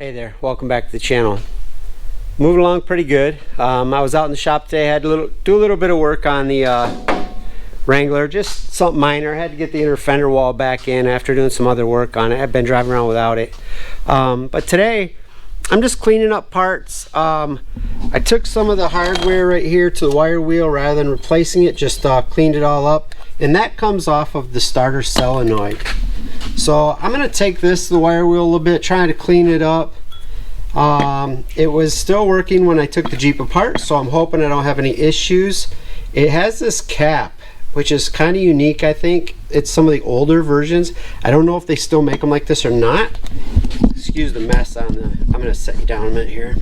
Hey there, welcome back to the channel. Moving along pretty good. I was out in the shop today, had to do a little bit of work on the Wrangler, just something minor. I had to get the inner fender wall back in after doing some other work on it. I've been driving around without it. But today, I'm just cleaning up parts. I took some of the hardware right here to the wire wheel rather than replacing it, just cleaned it all up. And that comes off of the starter solenoid. So I'm going to take this to the wire wheel a little bit, trying to clean it up. It was still working when I took the Jeep apart, so I'm hoping I don't have any issues. It has this cap, which is kind of unique. I think it's some of the older versions. I don't know if they still make them like this or not. Excuse the mess on the... I'm going to set you down a minute here.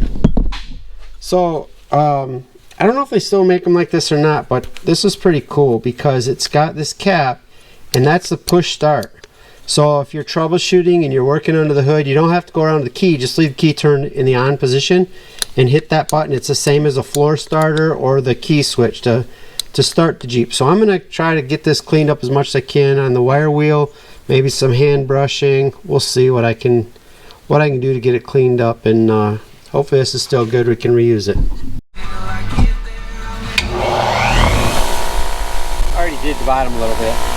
So, I don't know if they still make them like this or not, but this is pretty cool because it's got this cap, and that's the push start. So if you're troubleshooting and you're working under the hood, you don't have to go around the key. Just leave the key turned in the on position and hit that button. It's the same as a floor starter or the key switch to start the Jeep. So I'm going to try to get this cleaned up as much as I can on the wire wheel. Maybe some hand brushing. We'll see what I can do to get it cleaned up, and hopefully this is still good. We can reuse it. I already did the bottom a little bit.